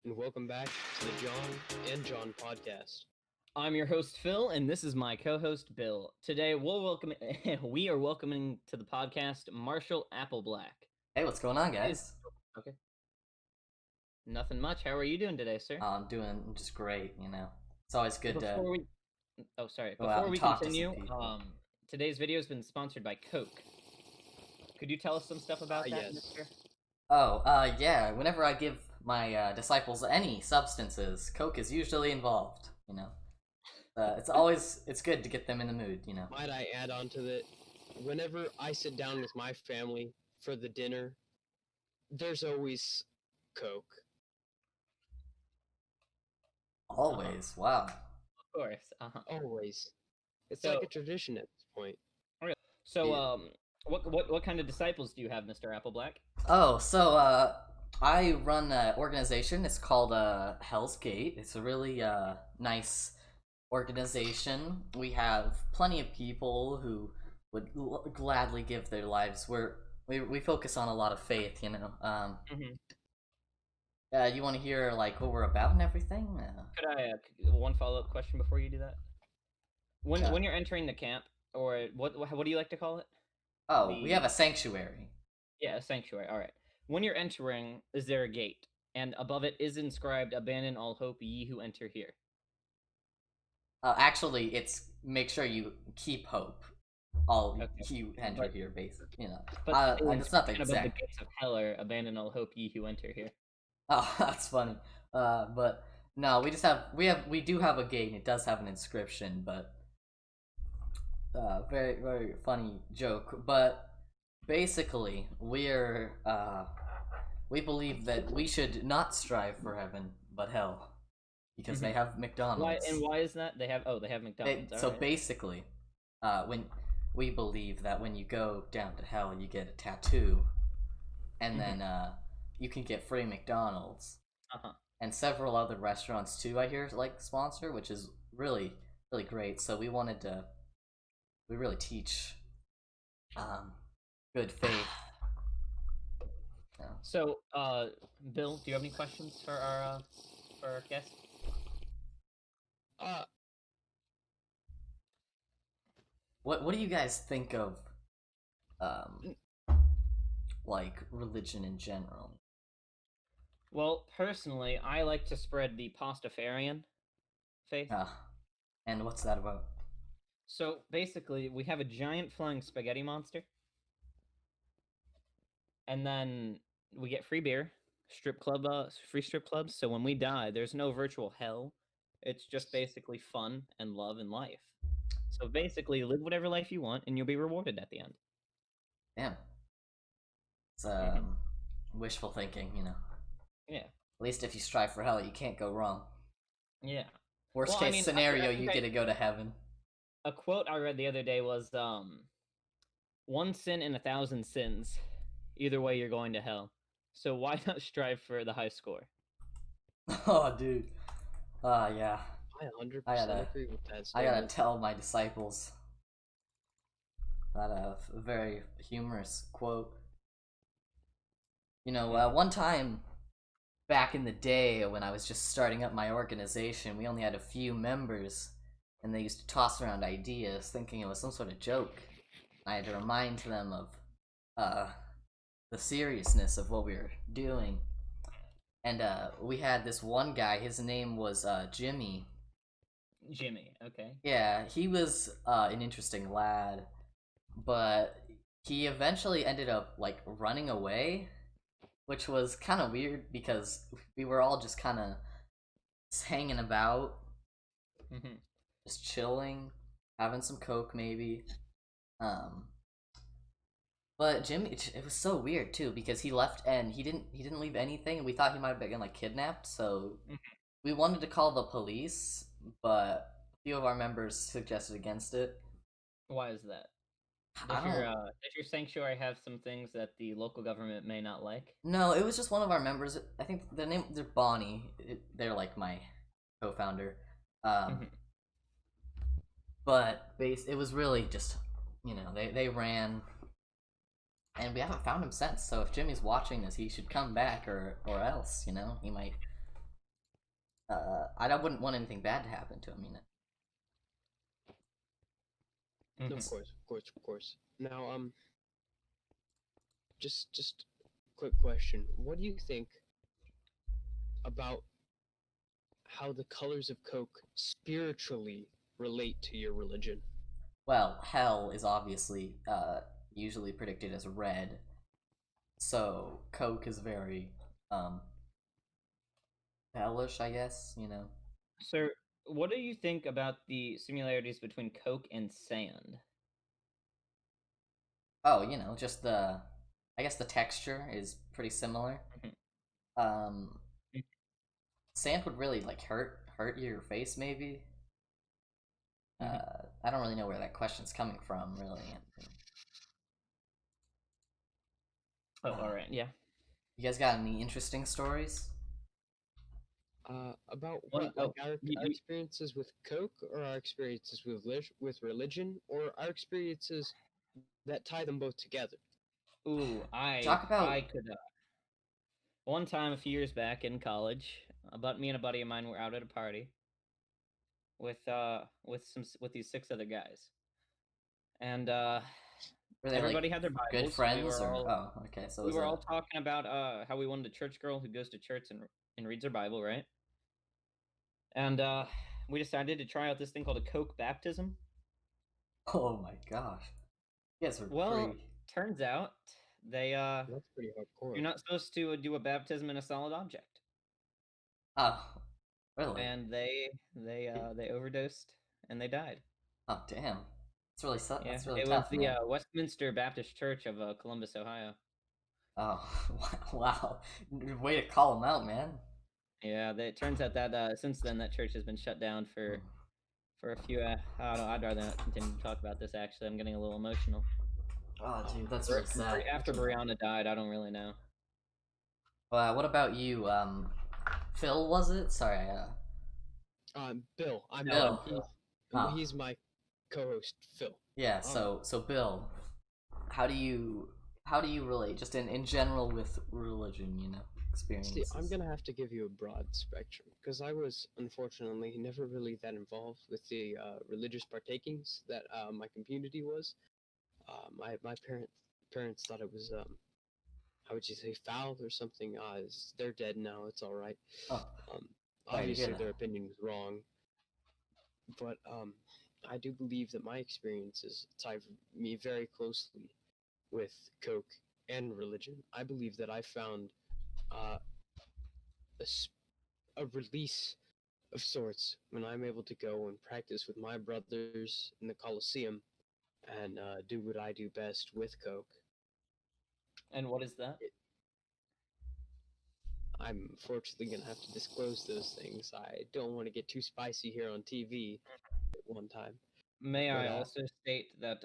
and welcome back to the John and John podcast. I'm your host Phil, and this is my co-host Bill. Today we are welcoming to the podcast Marshall Appleblack. Hey, what's going on, Is guys? okay. Nothing much. How are you doing today, sir? I'm doing just great, you know. It's always good to Before we, oh sorry, go out before and we talk to continue, some people. today's video has been sponsored by Coke. Could you tell us some stuff about that, Yes. Mister? Yeah, whenever I give my disciples any substances, Coke is usually involved, you know. It's good to get them in the mood, you know. Might I add on to that? Whenever I sit down with my family for the dinner, there's always Coke. Always, wow. Of course. Always. It's So- like a tradition at this point. So, Yeah. what kind of disciples do you have, Mister Appleblack? I run an organization. It's called Hell's Gate. It's a really nice organization. We have plenty of people who would gladly give their lives. We focus on a lot of faith, you know. You want to hear like what we're about and everything? Could I one follow-up question before you do that? When you're entering the camp, or what do you like to call it? We have a sanctuary. Yeah, a sanctuary. All right. When you're entering, is there a gate? And above it is inscribed, "Abandon all hope, ye who enter here." Actually, it's make sure you keep hope. All Okay. you enter But- here, basically, you know. But It's not the inscription above the exact. gates of hell are, "Abandon all hope, ye who enter here." Oh, that's funny. But no, we do have a gate, and it does have an inscription, but very very funny joke. But basically, we believe that we should not strive for heaven, but hell, because they have McDonald's. Why is that? They have McDonald's. So basically, when we believe that when you go down to hell, you get a tattoo, and then you can get free McDonald's. And several other restaurants too, I hear, like sponsor, which is really really great. So we really teach good faith. Yeah. So, Bill, do you have any questions for our guest? Uh, What do you guys think of like religion in general? Well, personally, I like to spread the Pastafarian faith. And what's that about? So basically, we have a giant flying spaghetti monster, and then we get free beer, free strip clubs. So when we die, there's no virtual hell. It's just basically fun and love and life. So basically, live whatever life you want, and you'll be rewarded at the end. Damn. It's wishful thinking, you know. Yeah. At least if you strive for hell, you can't go wrong. Yeah. Worst Well, I case mean, scenario, I think you get to go to heaven. A quote I read the other day was, "One sin and 1,000 sins. Either way, you're going to hell. So why not strive for the high score?" Oh, dude. Yeah. I 100% gotta- agree with that I gotta statement. tell my disciples that a very humorous quote. You know, one time back in the day when I was just starting up my organization, we only had a few members, and they used to toss around ideas thinking it was some sort of joke. I had to remind them of the seriousness of what we were doing. And we had this one guy, his name was Jimmy. Jimmy, okay. Yeah, he was an interesting lad, but he eventually ended up like running away, which was kind of weird because we were all just kind of hanging about, just chilling, having some coke maybe. But Jimmy, it was so weird too because he left and he didn't leave anything, and we thought he might have been like kidnapped. So we wanted to call the police, but a few of our members suggested against it. Why is that? I don't know. Does your sanctuary have some things that the local government may not like? No, it was just one of our members. I think they're Bonnie. They're like my co-founder. But it was really just, you know, they ran, and we haven't found him since. So if Jimmy's watching this, he should come back, or else, you know, he might I wouldn't want anything bad to happen to him. You know. No, Mhm. of course. Now, just quick question. What do you think about how the colors of Coke spiritually relate to your religion? Well, hell is obviously usually predicted as red, so Coke is very um hellish, I guess. You know. So, what do you think about the similarities between Coke and sand? Oh, you know, just the I guess the texture is pretty similar. Mhm. Um, sand would really like hurt your face, maybe. Mhm. I don't really know where that question's coming from, really. Oh, all right, yeah. You guys got any interesting stories? About One, what? Like our you, experiences with Coke, or our experiences with religion, or our experiences that tie them both together? ooh, Talk I about. could. One time, a few years back in college, about me and a buddy of mine were out at a party with these six other guys, and Were they like everybody had their good Bibles. friends or? Oh, okay. So it We was were a. all talking about how we wanted a church girl who goes to church and reads her Bible, right? And we decided to try out this thing called a Coke baptism. Oh my gosh, you guys were Well, pretty. turns out they That's pretty hardcore. you're not supposed to do a baptism in a solid object, Oh, really? and they overdosed and they died. Oh, damn. Yeah, That's really it was tough, the man. Westminster Baptist Church of Columbus, Ohio. Oh, wow. Way to call them out, man. Yeah, it turns out that since then that church has been shut down Hmm. for a few. I don't know. I'd rather not continue to talk about this. Actually, I'm getting a little emotional. Oh, dude, that's really sad. After Brianna died, I don't really know. What about you? Phil, was it? Sorry, Bill. I'm No, I'm Bill. Phil. Oh, he's my co-host, Phil. yeah. Um, So Bill, how do you how do you relate, just in general, with religion? You know, See, I'm experiences. gonna have to give you a broad spectrum because I was unfortunately never really that involved with the religious partakings that my community was. My parents thought it was how would you say, foul or something. They're dead now. It's all right. Oh, Um, sorry to hear obviously that. their opinion was wrong, but I do believe that my experiences tie me very closely with Coke and religion. I believe that I found uh, a, a release of sorts when I'm able to go and practice with my brothers in the Coliseum and do what I do best with Coke. And what is that? I'm fortunately going to have to disclose those things. I don't want to get too spicy here on TV at one time. May But I also state that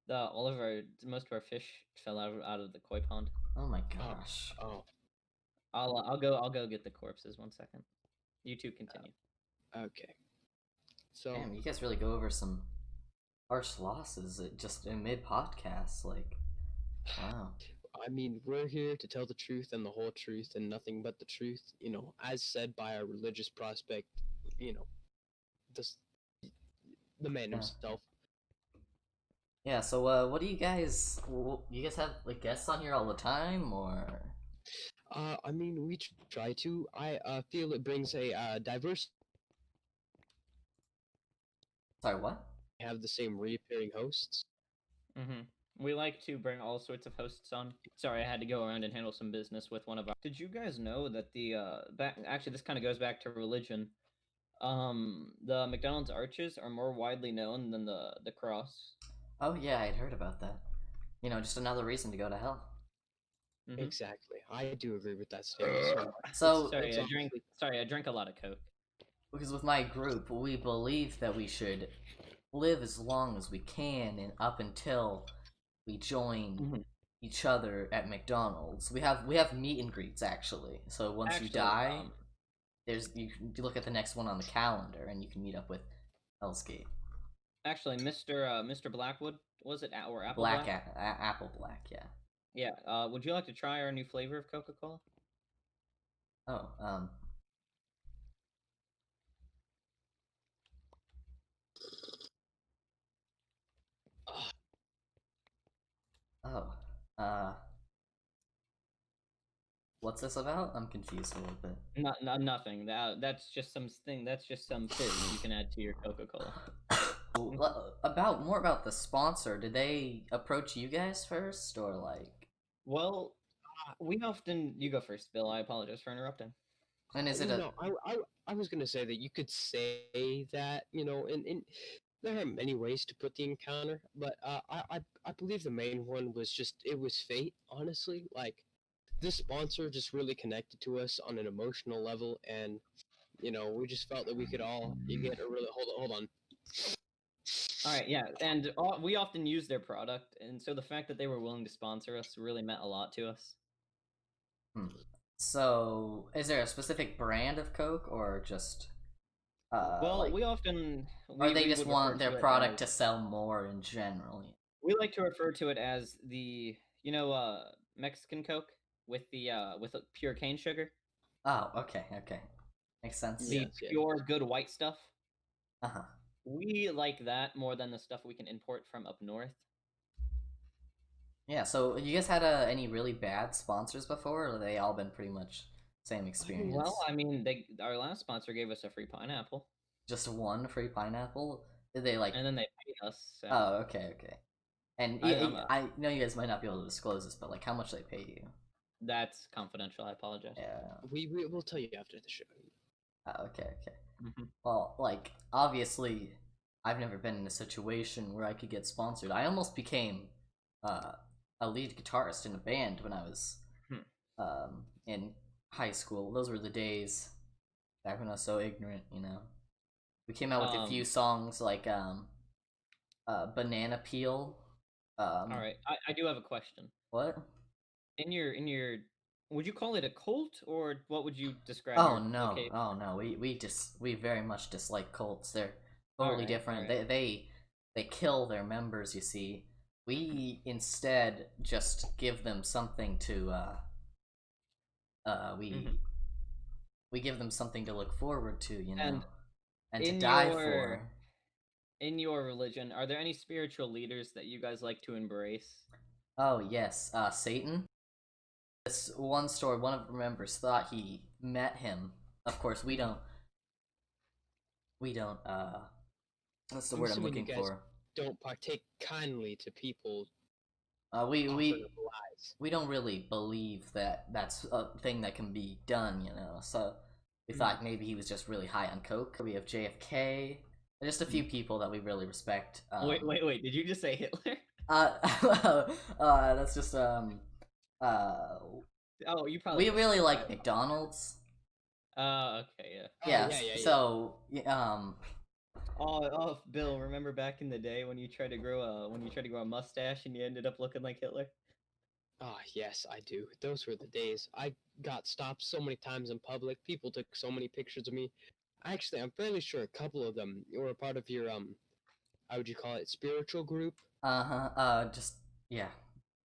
the all of our most of our fish fell out of the koi pond. Oh my oh, gosh. oh, I'll go get the corpses. 1 second. You two continue. okay. So, Damn, you guys really go over some harsh losses just in mid podcast. Like, wow. I mean, we're here to tell the truth and the whole truth and nothing but the truth, as said by our religious prospect, you know, this, the man Yeah. himself. Yeah. So, what do you guys? You guys have like guests on here all the time, or? I mean, we try to. I feel it brings a diverse. Sorry, what? Have the same reappearing hosts. Mm-hmm. We like to bring all sorts of hosts on. Sorry, I had to go around and handle some business with one of our. Did you guys know that the back? Actually, this kind of goes back to religion. The McDonald's arches are more widely known than the cross. Oh yeah, I'd heard about that. You know, just another reason to go to hell. Mm-hmm. Exactly. I do agree with that statement so much. So, Sorry, I drank a lot of Coke. because with my group, we believe that we should live as long as we can, and up until we join Mhm. each other at McDonald's. We have meet and greets actually. So once you Actually, die, you look at the next one on the calendar, and you can meet up with Hell's Gate. Actually, Mr. Blackwood, was it or Apple Black Black? Apple Black, yeah. Yeah. Would you like to try our new flavor of Coca-Cola? Oh, What's this about? I'm confused a little bit. Not nothing. That's just some thing. That's just some fizz you can add to your Coca-Cola. About more about the sponsor. Did they approach you guys first, or like? Well, we often. You go first, Bill. I apologize for interrupting. And is it a? No, I was gonna say that you could say that, and there are many ways to put the encounter, but I believe the main one was just it was fate, honestly. Like this sponsor just really connected to us on an emotional level, and we just felt that we could all you get a really hold on. All right, yeah, and we often use their product, and so the fact that they were willing to sponsor us really meant a lot to us. So, is there a specific brand of Coke, or just? Well, like, we often. or they we just would want refer their to it product to as- sell more in general. We like to refer to it as the Mexican Coke with the with pure cane sugar, Oh, okay, okay, makes sense. the Yes, yes. pure good white stuff. Uh-huh. We like that more than the stuff we can import from up north. Yeah. So, you guys had any really bad sponsors before, or have they all been pretty much same experience? Well, I mean, our last sponsor gave us a free pineapple, Just one free pineapple? Did they like? and then they paid us. So Oh, okay, okay. And I know you guys might not be able to disclose this, but like, how much they pay you? that's confidential. I apologize. Yeah. We will tell you after the show. Oh, okay, okay. Mm-hmm. Well, like, obviously, I've never been in a situation where I could get sponsored. I almost became a lead guitarist in a band when I was in high school. Those were the days back when I was so ignorant, you know. We came out with a few songs like Banana Peel. All right, I do have a question. What? In your, would you call it a cult, or what would you describe? Oh your no! location? Oh no! We very much dislike cults. They're totally Alright, different. alright. They kill their members. You see, we instead just give them something to we give them something to look forward to, you know, and to die for. In your religion, are there any spiritual leaders that you guys like to embrace? Oh yes, Satan. This one story, one of the members thought he met him. Of course, we don't. What's the word I'm looking for? Don't partake kindly to people. We lies. we don't really believe that that's a thing that can be done, you know. So we thought maybe he was just really high on coke. We have JFK, just a few people that we really respect. Wait! Did you just say Hitler? That's just Oh, you probably. We really like McDonald's. Okay, yeah. Yeah. So Oh, Bill, remember back in the day when you tried to grow a mustache and you ended up looking like Hitler? Ah, yes, I do. Those were the days. I got stopped so many times in public. People took so many pictures of me. Actually, I'm fairly sure a couple of them were a part of your how would you call it, spiritual group? just yeah.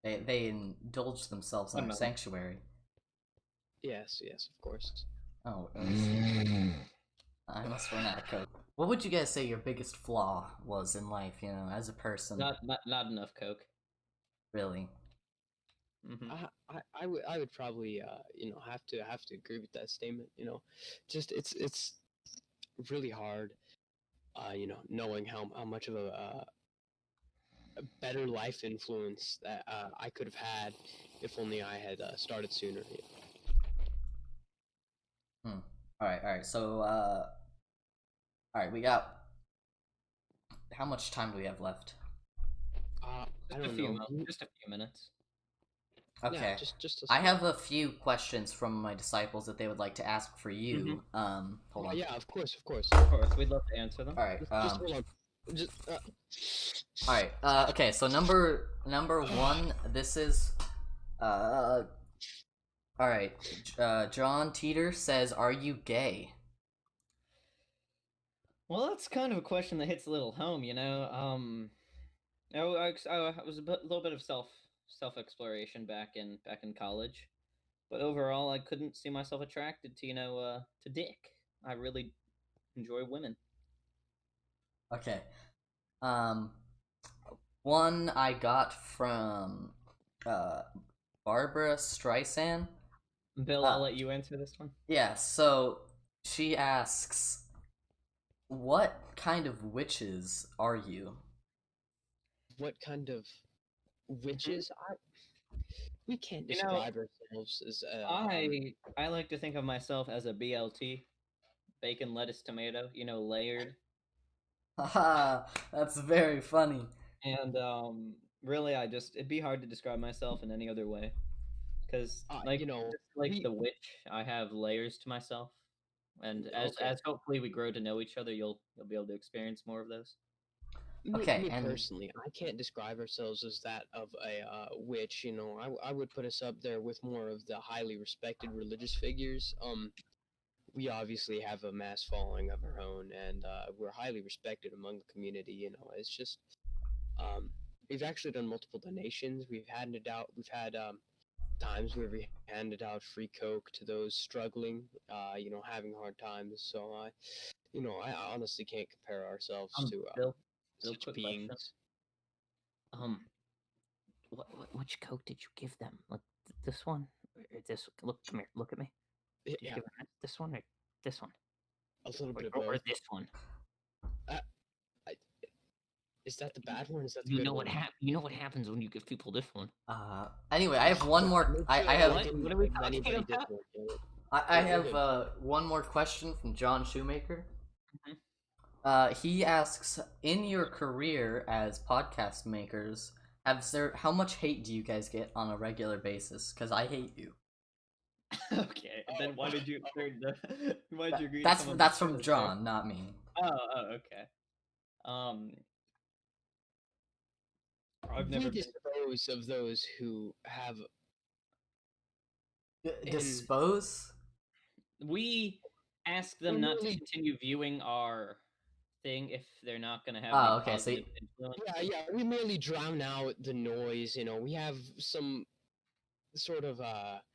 They indulged themselves in our sanctuary. Yes, of course. Oh, I must run out of coke. What would you guys say your biggest flaw was in life, you know, as a person? Not enough coke. Really? Mm-hmm. I would probably have to agree with that statement. Just it's really hard. Knowing how much of a better life influence that I could have had if only I had started sooner. All right. So, all right, we got. How much time do we have left? I don't know. Just a few minutes. Okay. Yeah, just I have a few questions from my disciples that they would like to ask for you. Hold on. Yeah, of course. We'd love to answer them. All right. Just hold on. All right. Okay. So number one. This is. All right. John Teeter says, "Are you gay?" Well, that's kind of a question that hits a little home, you know. I was a little bit of self exploration back in college, but overall, I couldn't see myself attracted to to dick. I really enjoy women. Okay. One I got from Barbara Streisand. Bill, I'll let you answer this one. Yeah, so she asks, what kind of witches are you? What kind of witches? We can't You know, describe ourselves as I like to think of myself as a BLT, bacon, lettuce, tomato. Layered. Haha, that's very funny. And really, it'd be hard to describe myself in any other way, because you know, just like we the witch, I have layers to myself, and as okay. hopefully we grow to know each other, you'll be able to experience more of those. Okay, Me and personally, I can't describe ourselves as that of a witch. I would put us up there with more of the highly respected religious figures. We obviously have a mass following of our own, and we're highly respected among the community. It's just um, we've actually done multiple donations. We've had times where we handed out free Coke to those struggling, having hard times. So I honestly can't compare ourselves to Bill, such quick question. beings. Which Coke did you give them? Like this one, or this? Look, come here, look at me. Did you Yeah, give them this one or this one, a little bit of or both. this one? Uh, I, is that the bad one? Or is that the You good know one? You know what happens when you give people this one. anyway, I have one more. I have What are we talking about? I have one more question from John Shoemaker. Mhm. He asks, in your career as podcast makers, how much hate do you guys get on a regular basis? Because I hate you. Okay, then why did you why did you agree to That's come on that's the from show, John, sir? not me. Okay. Um, I've We never been. dispose of those who have in Dispose? We ask or them not to merely continue viewing our thing if they're not going to have any Oh, okay. So positive influence. yeah, we merely drown out the noise. We have some sort of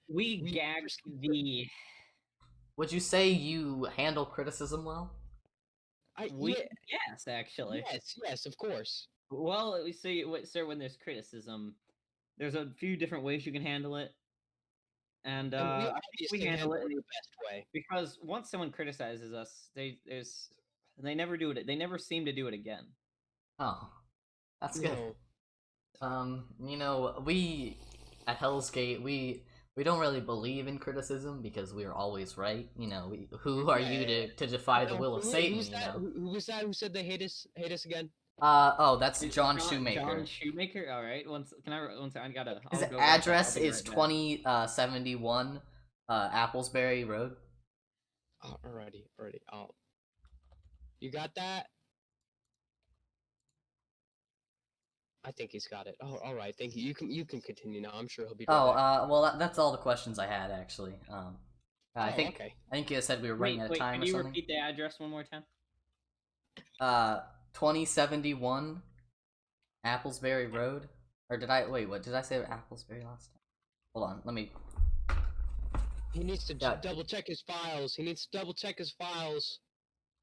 We we gag the. would you say you handle criticism well? I We yeah Yes, actually. yes, of course. Well, we see, sir, when there's criticism, there's a few different ways you can handle it, and And we I think we obviously handle handle it it the best way. because once someone criticizes us, they never do it. They never seem to do it again. Oh, that's You good. know, We at Hell's Gate we don't really believe in criticism because we are always right. Who are you yeah. to defy the will of Satan? Who's that? Who was that? Who said they hate us? Hate us again? Oh, that's John Shoemaker. John Shoemaker. All right. One second. I gotta. His I'll go right back. address I'll be is right back. 2071 Applesbury Road. Alrighty. You got that? I think he's got it. Oh, all right. Thank you. You can continue now. I'm sure he'll be right Oh, back. well, that's all the questions I had actually. I Oh, think okay. I think you said we were running out of time Could or you something. repeat the address one more time? 2071 Applesbury Road. Or did I wait? What did I say Applesbury last time? Hold on, let me. He needs to Yeah. double check his files.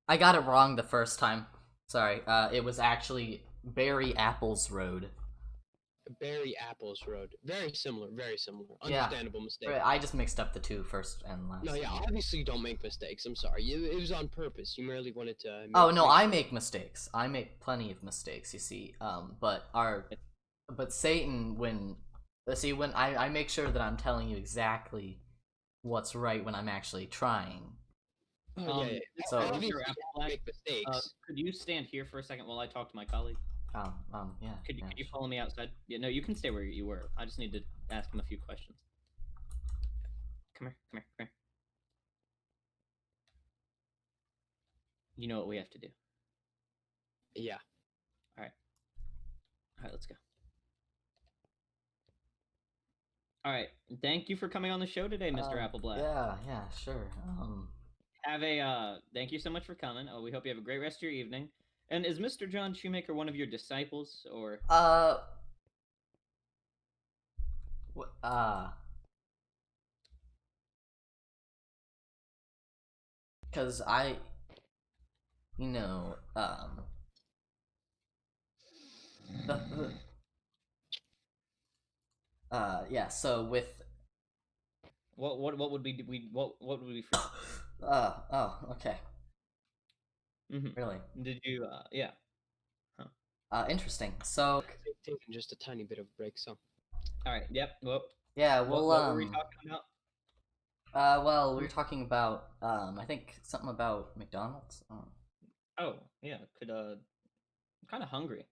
I got it wrong the first time. Sorry. It was actually Barry Apples Road. Barry Apples Road. Very similar. Yeah. Understandable mistake. I just mixed up the two first and last. No, yeah. Obviously, you don't make mistakes. I'm sorry. It was on purpose. You merely wanted to. Oh no, I make mistakes. I make plenty of mistakes. You see. But Satan when I make sure that I'm telling you exactly what's right when I'm actually trying. Oh, yeah. So- Obviously, Mr. you Appleblack, make mistakes. could you stand here for a second while I talk to my colleague? Yeah. Could you sure. follow me outside? Yeah, no, you can stay where you were. I just need to ask him a few questions. Come here. You know what we have to do. Yeah. All right, let's go. All right, thank you for coming on the show today, Mr. Appleblack. Yeah, sure. Thank you so much for coming. We hope you have a great rest of your evening. And is Mr. John Shoemaker one of your disciples, or? Because yeah, so with What would what would we free? Oh, okay. Mm-hmm. Really? Did you? Yeah. Interesting. So, Taking just a tiny bit of break. So All right. Yep. Well, yeah, well, what were we talking about? well, we were talking about, I think something about McDonald's. Oh, yeah. I'm kind of hungry.